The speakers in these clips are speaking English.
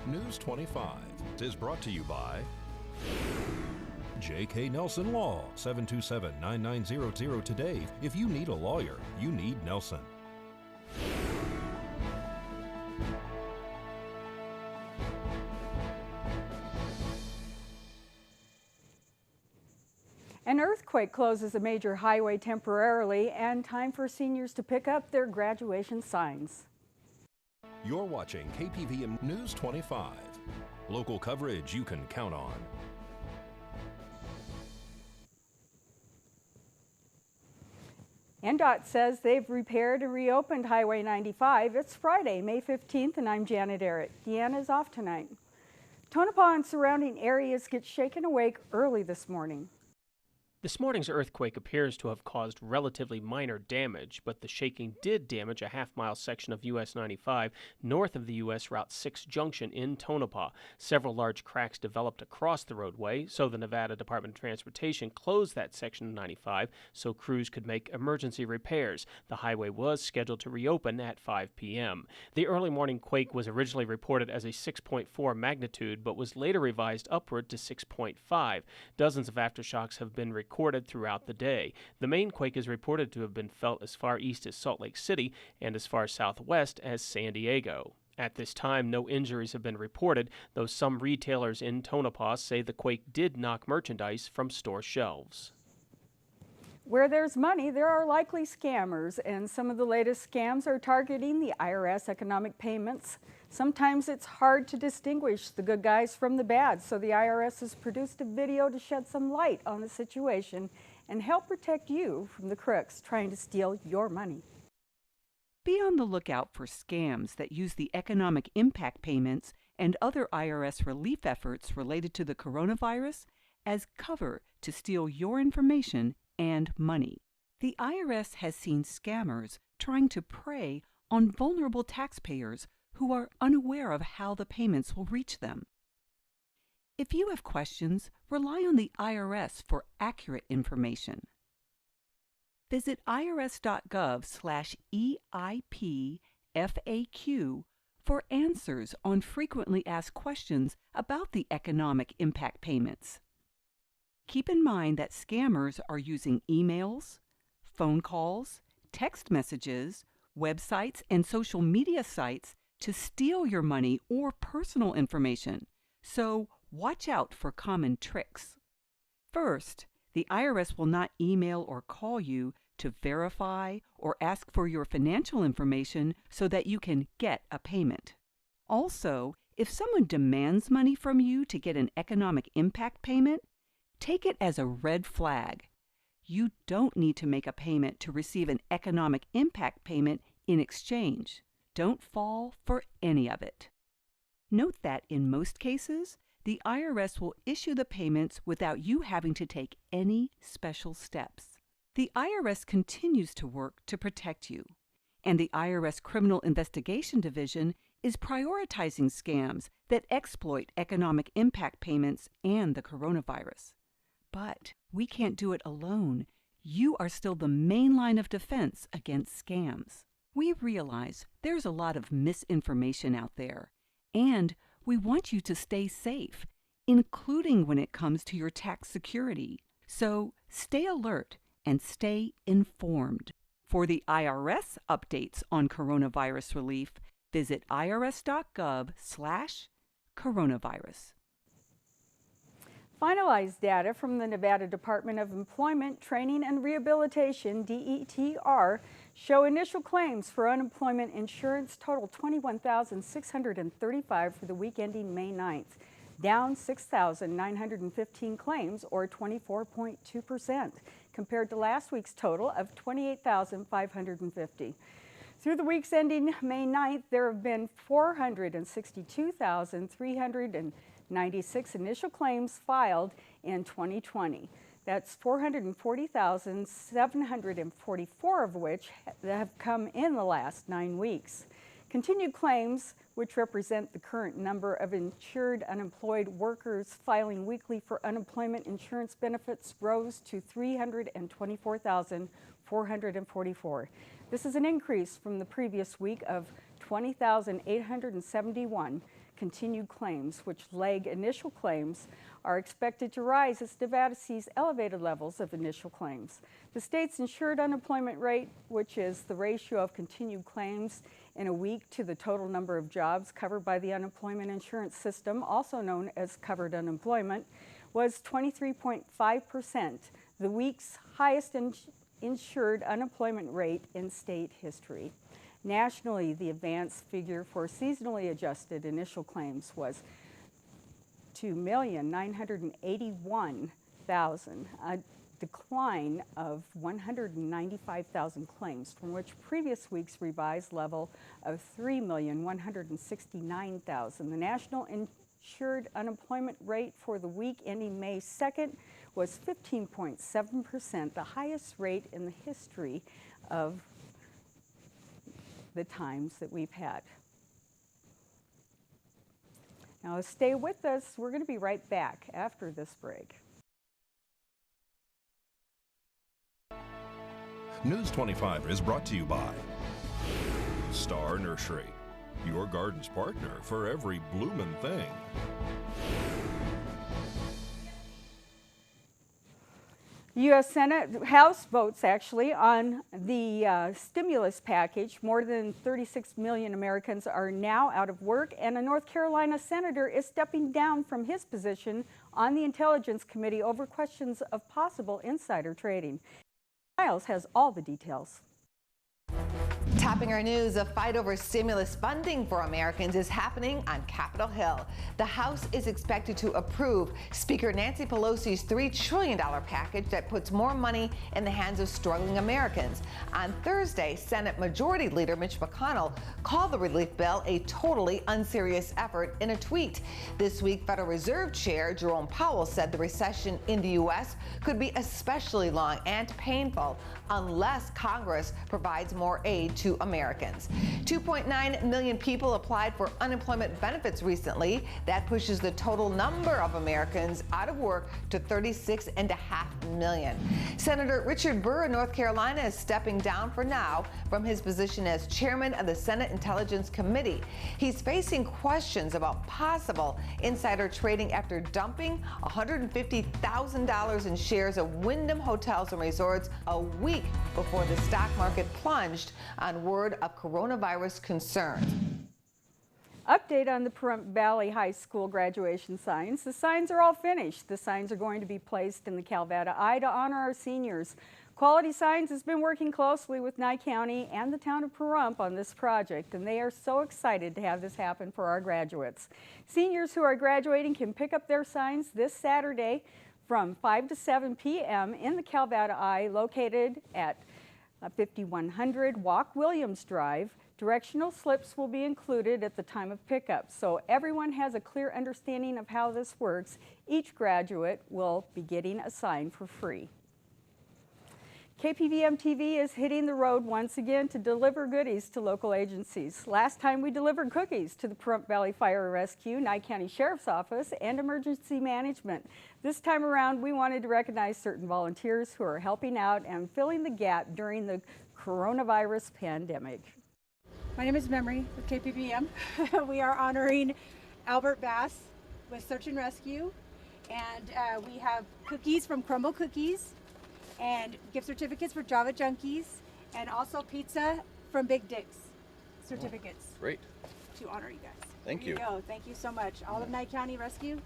News 25 is brought to you by J.K. Nelson Law, 727-9900 today. If you need a lawyer, you need Nelson. An earthquake closes a major highway temporarily, and time for seniors to pick up their graduation signs. You're watching KPVM News 25. Local coverage you can count on. NDOT says they've repaired and reopened Highway 95. It's Friday, May 15th, and I'm Janet Errett. Deanna's off tonight. Tonopah and surrounding areas get shaken awake early this morning. This morning's earthquake appears to have caused relatively minor damage, but the shaking did damage a half-mile section of US 95 north of the US Route 6 junction in Tonopah. Several large cracks developed across the roadway, so the Nevada Department of Transportation closed that section of 95 so crews could make emergency repairs. The highway was scheduled to reopen at 5 p.m. The early morning quake was originally reported as a 6.4 magnitude, but was later revised upward to 6.5. Dozens of aftershocks have been recorded throughout the day. The main quake is reported to have been felt as far east as Salt Lake City and as far southwest as San Diego. At this time, no injuries have been reported, though some retailers in Tonopah say the quake did knock merchandise from store shelves. Where there's money, there are likely scammers, and some of the latest scams are targeting the IRS economic payments. Sometimes it's hard to distinguish the good guys from the bad, so the IRS has produced a video to shed some light on the situation and help protect you from the crooks trying to steal your money. Be on the lookout for scams that use the economic impact payments and other IRS relief efforts related to the coronavirus as cover to steal your information and money. The IRS has seen scammers trying to prey on vulnerable taxpayers who are unaware of how the payments will reach them. If you have questions, rely on the IRS for accurate information. Visit irs.gov/EIP-FAQ for answers on frequently asked questions about the economic impact payments. Keep in mind that scammers are using emails, phone calls, text messages, websites, and social media sites to steal your money or personal information, so watch out for common tricks. First, the IRS will not email or call you to verify or ask for your financial information so that you can get a payment. Also, if someone demands money from you to get an economic impact payment, take it as a red flag. You don't need to make a payment to receive an economic impact payment in exchange. Don't fall for any of it. Note that in most cases, the IRS will issue the payments without you having to take any special steps. The IRS continues to work to protect you, and the IRS Criminal Investigation Division is prioritizing scams that exploit economic impact payments and the coronavirus. But we can't do it alone. You are still the main line of defense against scams. We realize there's a lot of misinformation out there, and we want you to stay safe, including when it comes to your tax security. So stay alert and stay informed. For the IRS updates on coronavirus relief, visit irs.gov/coronavirus. Finalized data from the Nevada Department of Employment, Training and Rehabilitation, DETR, show initial claims for unemployment insurance total 21,635 for the week ending May 9th, down 6,915 claims, or 24.2%, compared to last week's total of 28,550. Through the weeks ending May 9th, there have been 462,396 initial claims filed in 2020. That's 440,744 of which have come in the last 9 weeks. Continued claims, which represent the current number of insured unemployed workers filing weekly for unemployment insurance benefits, rose to 324,444. This is an increase from the previous week of 20,871 continued claims, which lag initial claims are expected to rise as Nevada sees elevated levels of initial claims. The state's insured unemployment rate, which is the ratio of continued claims in a week to the total number of jobs covered by the unemployment insurance system, also known as covered unemployment, was 23.5%, the week's highest insured unemployment rate in state history. Nationally, the advanced figure for seasonally adjusted initial claims was 2,981,000, a decline of 195,000 claims, from which previous week's revised level of 3,169,000. The national insured unemployment rate for the week ending May 2nd was 15.7%, the highest rate in the history of the times that we've had. Now stay with us. We're going to be right back after this break. News 25 is brought to you by Star Nursery, your garden's partner for every bloomin' thing. U.S. Senate, House votes actually on the stimulus package. More than 36 million Americans are now out of work, and a North Carolina senator is stepping down from his position on the Intelligence Committee over questions of possible insider trading. Miles has all the details. Topping our news, a fight over stimulus funding for Americans is happening on Capitol Hill. The House is expected to approve Speaker Nancy Pelosi's $3 trillion package that puts more money in the hands of struggling Americans. On Thursday, Senate Majority Leader Mitch McConnell called the relief bill a totally unserious effort in a tweet. This week, Federal Reserve Chair Jerome Powell said the recession in the U.S. could be especially long and painful unless Congress provides more aid to Americans. 2.9 million people applied for unemployment benefits recently. That pushes the total number of Americans out of work to 36.5 million. Senator Richard Burr of North Carolina is stepping down for now from his position as chairman of the Senate Intelligence Committee. He's facing questions about possible insider trading after dumping $150,000 in shares of Wyndham Hotels and Resorts a week before the stock market plunged on word of coronavirus concerns. Update on the Pahrump Valley High School graduation signs. The signs are all finished. The signs are going to be placed in the Calvada Eye to honor our seniors. Quality Signs has been working closely with Nye County and the town of Pahrump on this project, and they are so excited to have this happen for our graduates. Seniors who are graduating can pick up their signs this Saturday from 5 to 7 p.m. in the Calvada Eye, located at 5100 Walk Williams Drive. Directional slips will be included at the time of pickup, so everyone has a clear understanding of how this works. Each graduate will be getting a sign for free. KPVM-TV is hitting the road once again to deliver goodies to local agencies. Last time we delivered cookies to the Pahrump Valley Fire and Rescue, Nye County Sheriff's Office, and Emergency Management. This time around, we wanted to recognize certain volunteers who are helping out and filling the gap during the coronavirus pandemic. My name is Memory with KPVM. We are honoring Albert Bass with Search and Rescue, and we have cookies from Crumble Cookies, and gift certificates for Java Junkies, and also pizza from Big Dick's certificates. Oh, great. To honor you guys. Thank you. There you go. Thank you so much. All of Nye County Rescue.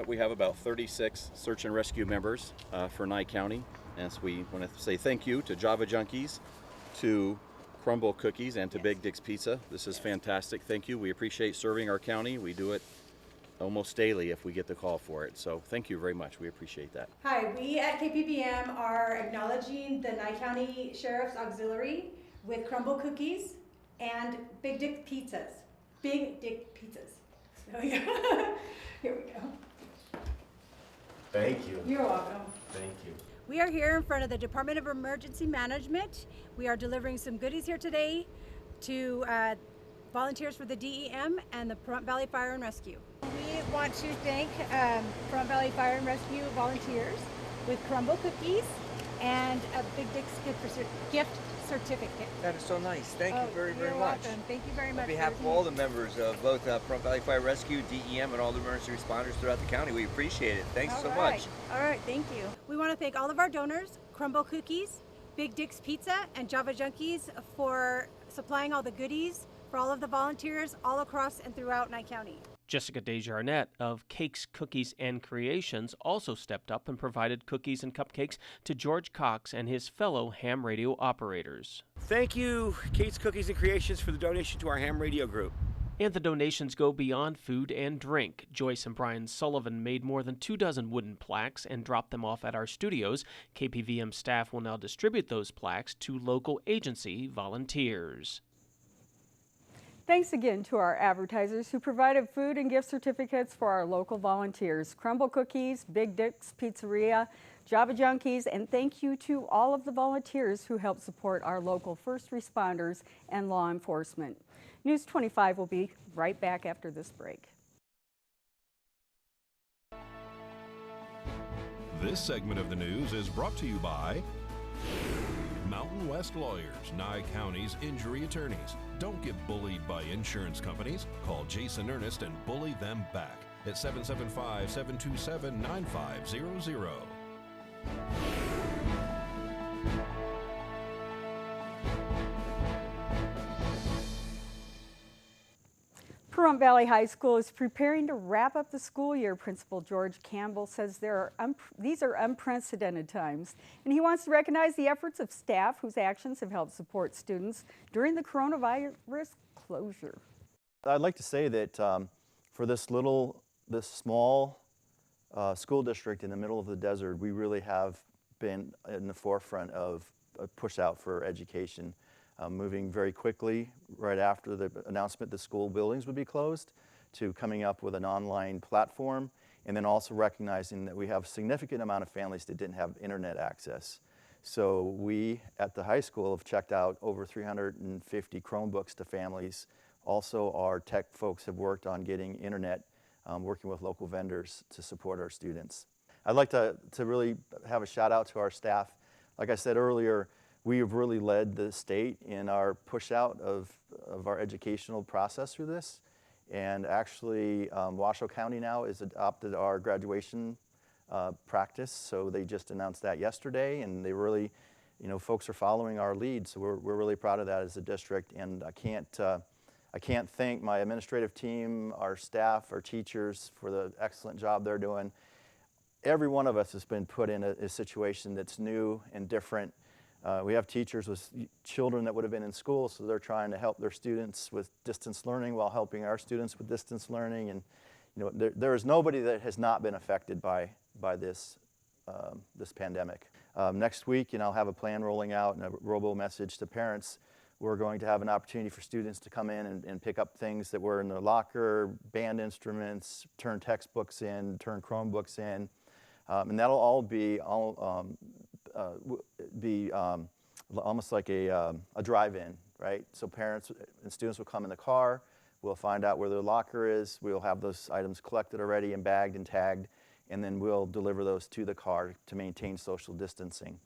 We have about 36 search and rescue members for Nye County, and so we want to say thank you to Java Junkies, to Crumble Cookies, and to Big Dick's Pizza. This is fantastic. Thank you. We appreciate serving our county. We do it almost daily if we get the call for it. So thank you very much. We appreciate that. Hi, we at KPVM are acknowledging the Nye County Sheriff's Auxiliary with Crumble Cookies and Big Dick Pizzas. Big Dick Pizzas. So yeah. Here we go. Thank you. You're welcome. Thank you. We are here in front of the Department of Emergency Management. We are delivering some goodies here today to volunteers for the DEM and the Pahrump Valley Fire and Rescue. We want to thank Pahrump Valley Fire and Rescue volunteers with Crumble Cookies and a Big Dick's gift certificate. That is so nice. Thank you very, very you're much. Welcome. Thank you very much. On behalf of all the members of both Pahrump Valley Fire Rescue, DEM, and all the emergency responders throughout the county, we appreciate it. Thanks so much. All right, thank you. We want to thank all of our donors, Crumble Cookies, Big Dick's Pizza, and Java Junkies for supplying all the goodies for all of the volunteers all across and throughout Nye County. Jessica Desjarnette of Cakes, Cookies, and Creations also stepped up and provided cookies and cupcakes to George Cox and his fellow ham radio operators. Thank you, Cakes, Cookies, and Creations, for the donation to our ham radio group. And the donations go beyond food and drink. Joyce and Brian Sullivan made more than 24 wooden plaques and dropped them off at our studios. KPVM staff will now distribute those plaques to local agency volunteers. Thanks again to our advertisers who provided food and gift certificates for our local volunteers, Crumble Cookies, Big Dick's Pizzeria, Java Junkies, and thank you to all of the volunteers who help support our local first responders and law enforcement. News 25 will be right back after this break. This segment of the news is brought to you by Mountain West Lawyers, Nye County's injury attorneys. Don't get bullied by insurance companies. Call Jason Ernest and bully them back at 775-727-9500. Pahrump Valley High School is preparing to wrap up the school year. Principal George Campbell says these are unprecedented times, and he wants to recognize the efforts of staff whose actions have helped support students during the coronavirus closure. I'd like to say that for this small school district in the middle of the desert, we really have been in the forefront of a push out for education. Moving very quickly right after the announcement that school buildings would be closed to coming up with an online platform, and then also recognizing that we have a significant amount of families that didn't have internet access. So we at the high school have checked out over 350 Chromebooks to families. Also, our tech folks have worked on getting internet, working with local vendors to support our students. I'd like to really have a shout out to our staff. Like I said earlier, we have really led the state in our push out of our educational process through this. And actually, Washoe County now has adopted our graduation practice. So they just announced that yesterday, and they really, folks are following our lead. So we're really proud of that as a district. And I can't thank my administrative team, our staff, our teachers for the excellent job they're doing. Every one of us has been put in a situation that's new and different. We have teachers with children that would have been in school, so they're trying to help their students with distance learning while helping our students with distance learning. And there is nobody that has not been affected by this pandemic. Next week, I'll have a plan rolling out and a robo message to parents. We're going to have an opportunity for students to come in and pick up things that were in their locker, band instruments, turn textbooks in, turn Chromebooks in, and that'll all be almost like a drive-in, right? So parents and students will come in the car, we'll find out where their locker is, we'll have those items collected already and bagged and tagged, and then we'll deliver those to the car to maintain social distancing.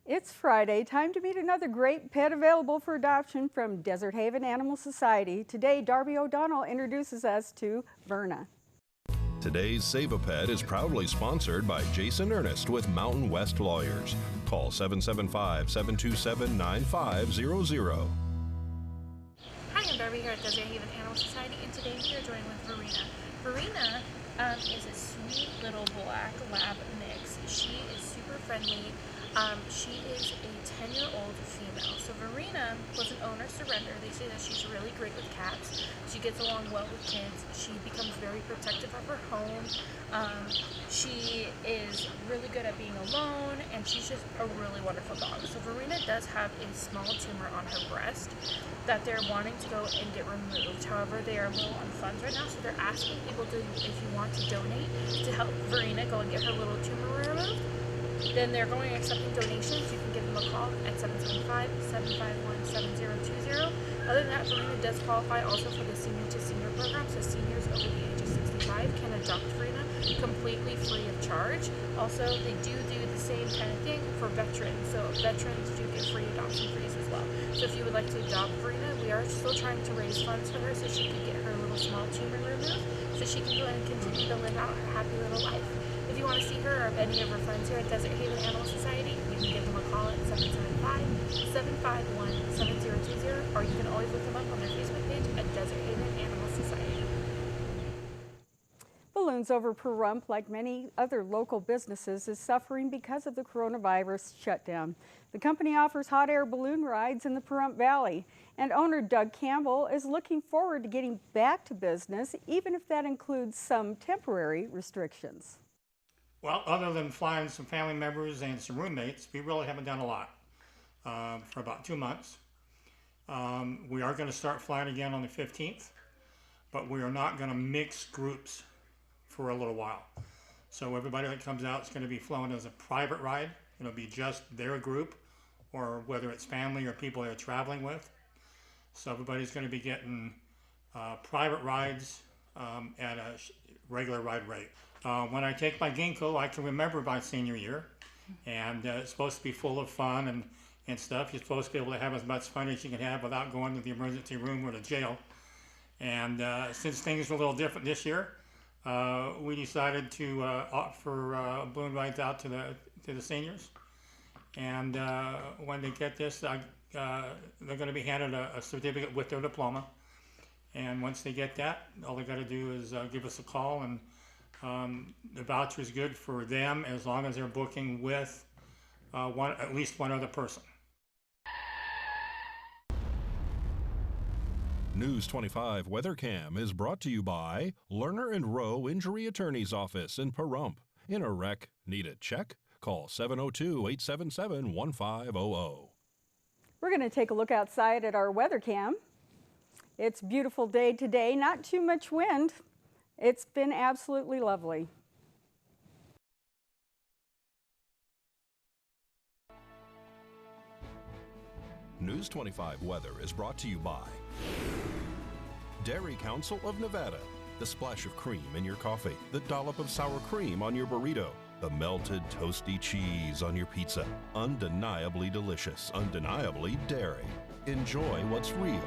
It's Friday, time to meet another great pet available for adoption from Desert Haven Animal Society. Today, Darby O'Donnell introduces us to Verna. Today's Save a Pet is proudly sponsored by Jason Ernest with Mountain West Lawyers. Call 775-727-9500. Hi, I'm Darby here at Desert Haven Animal Society, and today we are joined with Verena. Verena is a sweet little black lab mix. She is super friendly. She is a 10-year-old female. So Verena was an owner surrender. They say that she's really great with cats. She gets along well with kids. She becomes very protective of her home. She is really good at being alone, and she's just a really wonderful dog. So Verena does have a small tumor on her breast that they're wanting to go and get removed. However, they are low on funds right now, so they're asking people if you want to donate to help Verena go and get her little tumor removed. Then they're going accepting donations. You can give them a call at 775-751-7020. Other than that, Verena does qualify also for the senior to senior program, so seniors over the age of 65 25 can adopt Verena completely free of charge. Also, they do the same kind of thing for veterans. So veterans do get free adoption fees as well. So if you would like to adopt Verena, we are still trying to raise funds for her so she can get her little small tumor removed, so she can go and continue to live out her happy little life. If you want to see her or any of her friends here at Desert Haven Animal Society, you can give them a call at 775-751-7020, or you can always look them up on their Facebook page at Desert Haven Animal Society. Balloons Over Pahrump, like many other local businesses, is suffering because of the coronavirus shutdown. The company offers hot air balloon rides in the Pahrump Valley, and owner Doug Campbell is looking forward to getting back to business, even if that includes some temporary restrictions. Well, other than flying some family members and some roommates, we really haven't done a lot for about 2 months. We are going to start flying again on the 15th, but we are not going to mix groups for a little while. So everybody that comes out is going to be flown as a private ride. It'll be just their group, or whether it's family or people they're traveling with. So everybody's going to be getting private rides at a regular ride rate. When I take my ginkgo, I can remember my senior year, and it's supposed to be full of fun and stuff. You're supposed to be able to have as much fun as you can have without going to the emergency room or to jail. And since things are a little different this year, we decided to opt for balloon rides out to the seniors. And when they get this, they're going to be handed a certificate with their diploma. And once they get that, all they got to do is give us a call, and the voucher is good for them as long as they're booking with at least one other person. News 25 WeatherCam is brought to you by Lerner and Rowe Injury Attorney's Office in Pahrump. In a wreck, need a check? Call 702-877-1500. We're going to take a look outside at our WeatherCam. It's a beautiful day today, not too much wind. It's been absolutely lovely. News 25 weather is brought to you by Dairy Council of Nevada. The splash of cream in your coffee, the dollop of sour cream on your burrito, the melted toasty cheese on your pizza. Undeniably delicious, undeniably dairy. Enjoy what's real.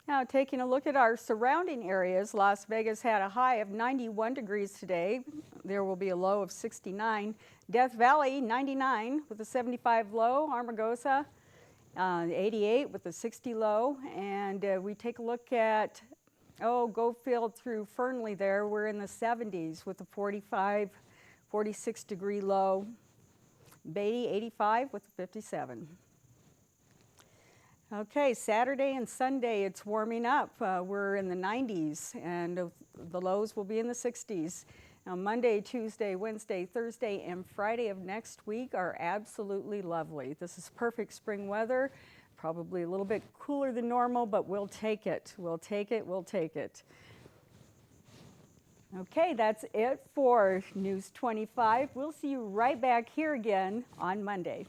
Now, taking a look at our surrounding areas, Las Vegas had a high of 91 degrees today. There will be a low of 69. Death Valley, 99 with a 75 low. Amargosa, 88 with a 60 low. And we take a look at, Gofield through Fernley there, we're in the 70s with a 45, 46 degree low. Beatty, 85 with a 57. Okay, Saturday and Sunday, it's warming up. We're in the 90s, and the lows will be in the 60s. Now, Monday, Tuesday, Wednesday, Thursday, and Friday of next week are absolutely lovely. This is perfect spring weather, probably a little bit cooler than normal, but we'll take it. We'll take it, we'll take it. Okay, that's it for News 25. We'll see you right back here again on Monday.